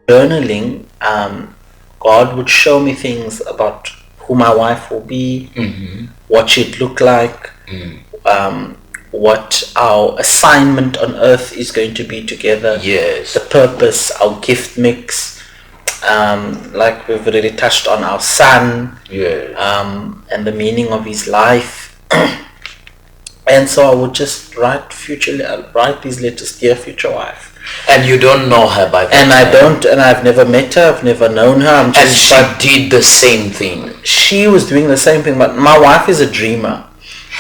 journaling, God would show me things about who my wife will be, what she'd look like, what our assignment on earth is going to be together, the purpose, our gift mix, like we've already touched on, our son, and the meaning of his life. And so I would just write these letters, dear future wife. And you don't know her by that And time. I don't, and I've never met her, I've never known her. And she did the same thing. She was doing the same thing, but my wife is a dreamer,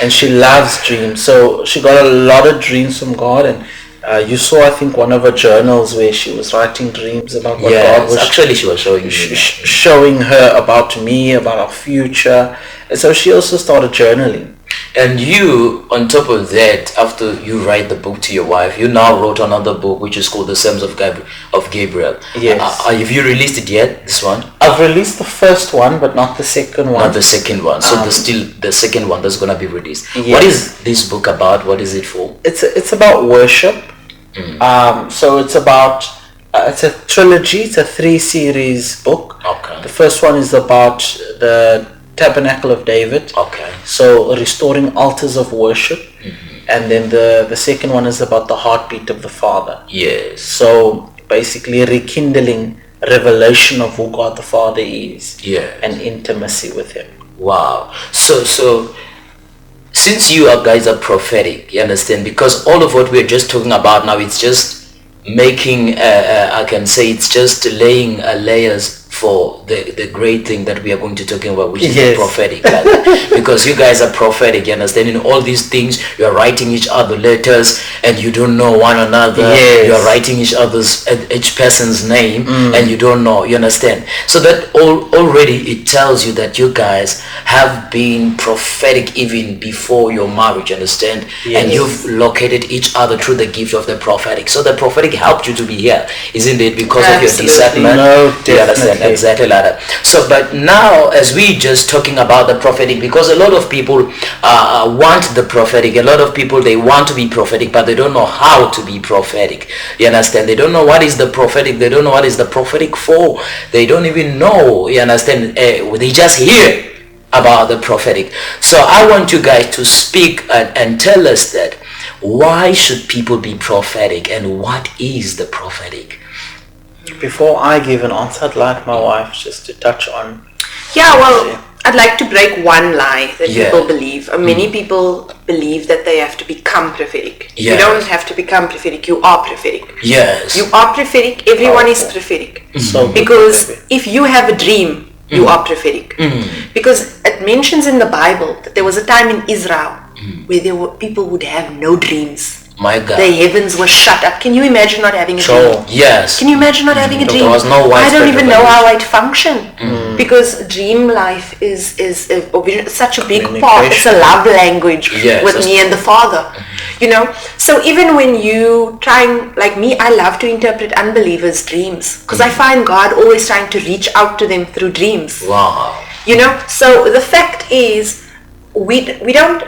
and she loves dreams. So she got a lot of dreams from God, and you saw, I think, one of her journals where she was writing dreams about what God was. Actually, she was showing me showing her about me, about our future, and so she also started journaling. And you, on top of that, after you write the book to your wife, you now wrote another book which is called The Psalms of Gabriel. Yes. Have you released it yet, this one? I've released the first one, but not the second one. Not the second one. So there's still the second one that's going to be released. Yes. What is this book about? What is it for? It's about worship. So it's about, it's a trilogy, it's a 3-series book. Okay. The first one is about the Tabernacle of David. Okay. So restoring altars of worship. And then the second one is about the heartbeat of the Father. Yes. So basically rekindling revelation of who God the Father is. Yes. And intimacy with Him. Wow. So since you guys are prophetic, you understand, because all of what we're just talking about now, it's just making, I can say it's just laying layers for the great thing that we are going to talking about, which is the prophetic. Because you guys are prophetic, you understand, in all these things you are writing each other letters and you don't know one another. You are writing each person's name and you don't know, you understand. So that already it tells you that you guys have been prophetic even before your marriage, understand. And you've located each other through the gift of the prophetic. So the prophetic helped you to be here, isn't it, because of your discernment? No, you understand. Exactly like that. So but now, as we just talking about the prophetic, because a lot of people want the prophetic, a lot of people, they want to be prophetic, but they don't know how to be prophetic, you understand. They don't know what is the prophetic, they don't know what is the prophetic for, they don't even know, you understand. They just hear about the prophetic. So I want you guys to speak and tell us that why should people be prophetic and what is the prophetic? Before I give an answer, I'd like my wife just to touch on. I'd like to break one lie that people believe. Many people believe that they have to become prophetic. You don't have to become prophetic, you are prophetic. Yes. You are prophetic, everyone is prophetic. So because if you have a dream, you are prophetic. Because it mentions in the Bible that there was a time in Israel where people would have no dreams. My God. The heavens were shut up. Can you imagine not having a dream? Yes. Can you imagine not having a dream? There was no I don't even know how I'd function. Because dream life is such a big part. It's a love language with me and the Father. You know? So even when you trying, like me, I love to interpret unbelievers' dreams. Because I find God always trying to reach out to them through dreams. Wow. You know? So the fact is, we don't,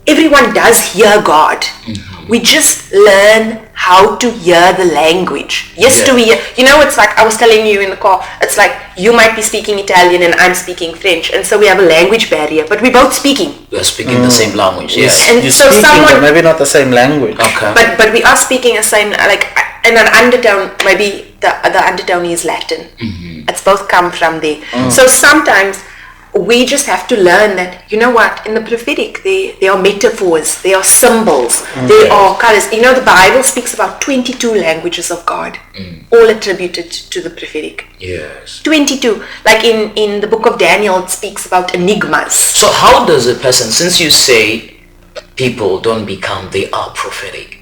everyone does hear God. We just learn how to hear the language. To hear, you know, it's like I was telling you in the car, it's like you might be speaking Italian and I'm speaking French, and so we have a language barrier, but we're both speaking. We're speaking the same language, yes. And You're so speaking, someone, but maybe not the same language. Okay. But we are speaking a same, like, in an undertone, maybe the undertone is Latin. It's both come from there. So sometimes we just have to learn that, you know what, in the prophetic, there are metaphors, there are symbols, there are colors. You know, the Bible speaks about 22 languages of God, all attributed to the prophetic. Yes. 22. Like in the book of Daniel, it speaks about enigmas. So how does a person, since you say people don't become, they are prophetic,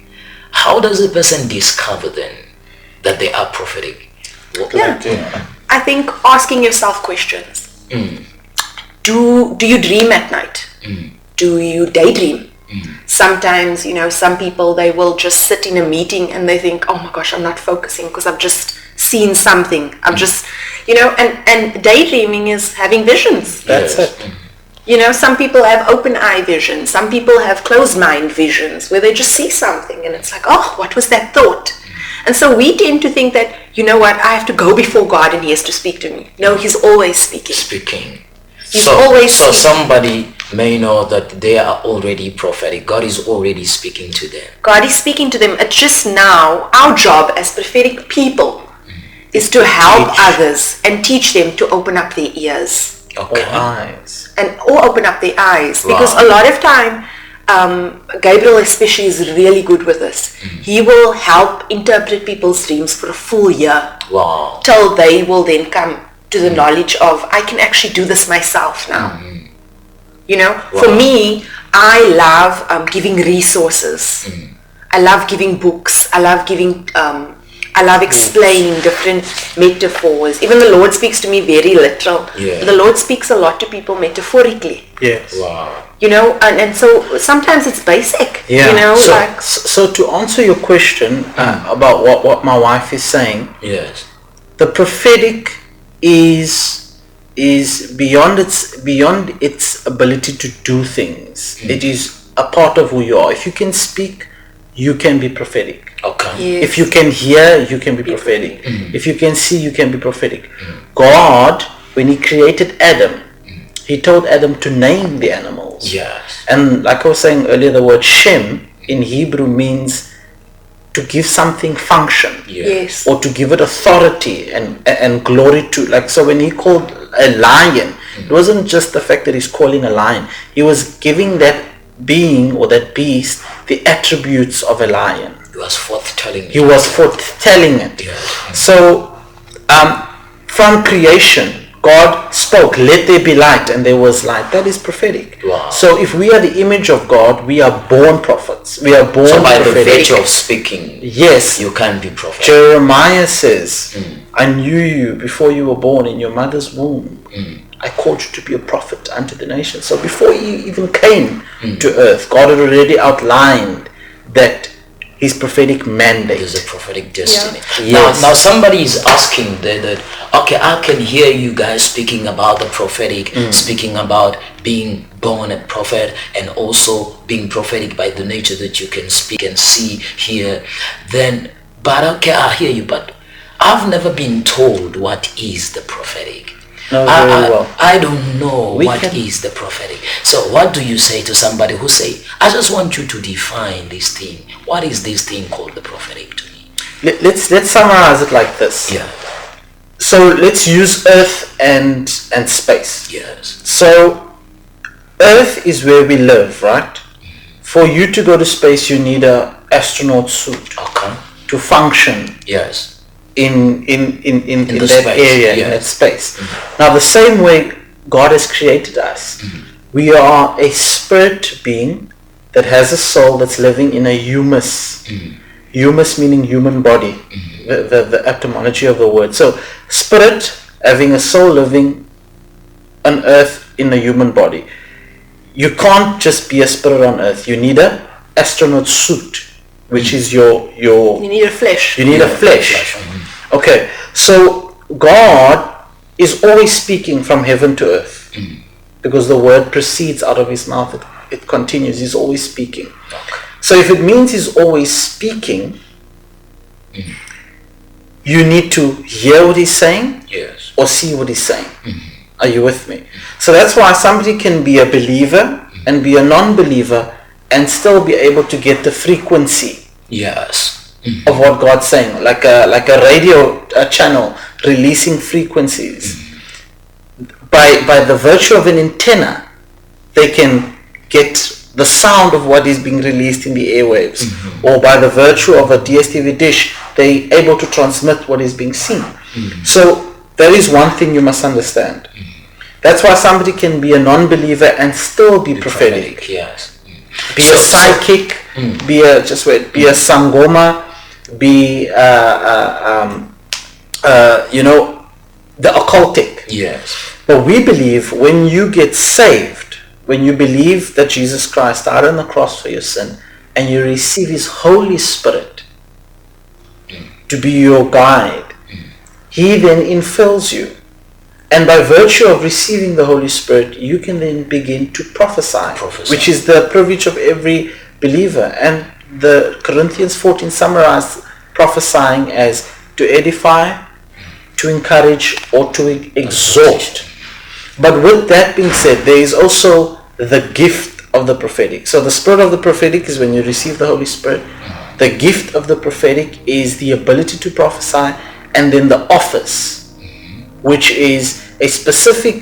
how does a person discover then that they are prophetic? I think asking yourself questions. Do you dream at night? Do you daydream? Sometimes, you know, some people, they will just sit in a meeting and they think, oh my gosh, I'm not focusing because I've just seen something. I've just, you know, and daydreaming is having visions. That's it. You know, some people have open eye visions. Some people have closed mind visions where they just see something and it's like, oh, what was that thought? And so we tend to think that, you know what, I have to go before God and he has to speak to me. No, he's always speaking. He's always so speaking. Somebody may know that they are already prophetic. God is already speaking to them. God is speaking to them. It's just now our job as prophetic people is to help others and teach them to open up their ears. Okay. Or open up their eyes. Because a lot of time, Gabriel especially is really good with this. He will help interpret people's dreams for a full year. Wow. Till they will then come to the knowledge of, I can actually do this myself now. You know, for me, I love giving resources. I love giving books. I love giving, I love explaining different metaphors. Even the Lord speaks to me very literal. Yeah. The Lord speaks a lot to people metaphorically. Yes. Wow. You know, and so sometimes it's basic. Yeah. You know, so to answer your question about what my wife is saying, yes, the prophetic is beyond its ability to do things. It is a part of who you are. If you can speak, you can be prophetic. Okay. Yes. If you can hear, you can be prophetic. If you can see, you can be prophetic. God, when he created Adam, he told Adam to name the animals. Yes. And like I was saying earlier, the word Shem in Hebrew means to give something function. Yes. Or to give it authority and glory to. Like, so when he called a lion, it wasn't just the fact that he's calling a lion. He was giving that being or that beast the attributes of a lion. He was forth-telling it. He was forth-telling it. Yes. So, from creation, God spoke, let there be light, and there was light. That is prophetic. Wow. So if we are the image of God, we are born prophets. We are born So by prophetic. the virtue of speaking, yes, you can be prophetic. Jeremiah says, I knew you before you were born in your mother's womb. I called you to be a prophet unto the nations. So before you even came to earth, God had already outlined that his prophetic mandate. There's a prophetic destiny. Yeah. Yes. Now somebody is asking that, okay, I can hear you guys speaking about the prophetic, speaking about being born a prophet and also being prophetic by the nature that you can speak and see, hear. But okay, I hear you, but I've never been told what is the prophetic. No, very well. I don't know what is the prophetic. So what do you say to somebody who say, I just want you to define this thing. What is this thing called the prophetic to me? Let's summarize it like this. Yeah. So let's use earth and space. Yes. So earth is where we live, right? For you to go to space, you need an astronaut suit. Okay. To function. Yes. In that space, area, in that space. Now the same way God has created us, we are a spirit being that has a soul that's living in a humus. Humus meaning human body, the etymology of the word. So spirit having a soul living on earth in a human body. You can't just be a spirit on earth. You need an astronaut suit, which is your you need a flesh. You need a flesh. Okay, so God is always speaking from heaven to earth because the word proceeds out of his mouth. It continues. He's always speaking. Okay. So if it means he's always speaking, you need to hear what he's saying, yes, or see what he's saying. Are you with me? So that's why somebody can be a believer and be a non-believer and still be able to get the frequency. Yes. Of what God's saying, like a radio channel releasing frequencies. By the virtue of an antenna, they can get the sound of what is being released in the airwaves. Or by the virtue of a DSTV dish, they're able to transmit what is being seen. So there is one thing you must understand. That's why somebody can be a non-believer and still be prophetic. Yes. Be a psychic, be a sangoma, be the occultic. Yes. But we believe when you get saved, when you believe that Jesus Christ died on the cross for your sin, and you receive his Holy Spirit to be your guide, he then infills you. And by virtue of receiving the Holy Spirit, you can then begin to prophesy. Which is the privilege of every believer. And the Corinthians 14 summarized prophesying as to edify, to encourage, or to exhort. But with that being said, there is also the gift of the prophetic. So the spirit of the prophetic is when you receive the Holy Spirit. The gift of the prophetic is the ability to prophesy, and then the office, which is a specific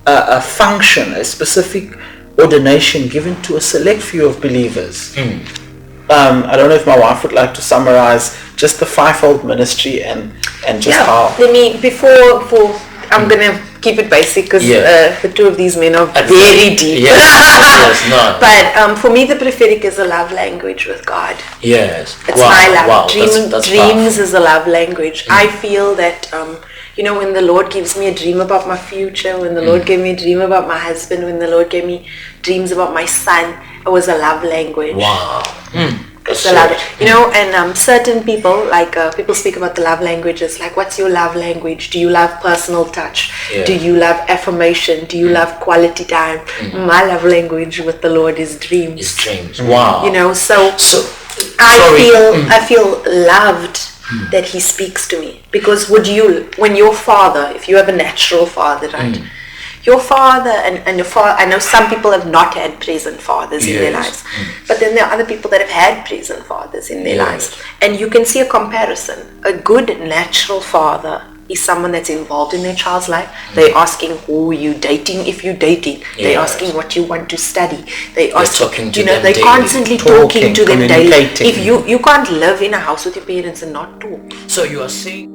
a function, a specific ordination given to a select few of believers. I don't know if my wife would like to summarize just the fivefold ministry and just how. Let me before I'm gonna keep it basic because the two of these men are very deep. Yes, no. But for me, the prophetic is a love language with God. Yes, it's my love. Wow. Dreams powerful. is a love language. I feel that when the Lord gives me a dream about my future, when the Lord gave me a dream about my husband, when the Lord gave me dreams about my son, it was a love language. Wow. It's a love, and certain people, like people speak about the love languages, like what's your love language? Do you love personal touch? Yeah. Do you love affirmation? Do you love quality time? My love language with the Lord is dreams. It's dreams. Wow. So I feel loved that He speaks to me, because when your father, if you have a natural father, right? Your father and your father, I know some people have not had present fathers in their lives, but then there are other people that have had present fathers in their lives, and you can see a comparison. A good natural father is someone that's involved in their child's life. They're asking who you dating, if you're dating. They're asking what you want to study. They're talking to them they're daily. constantly talking to them daily. Communicating. If you can't live in a house with your parents and not talk. So you are saying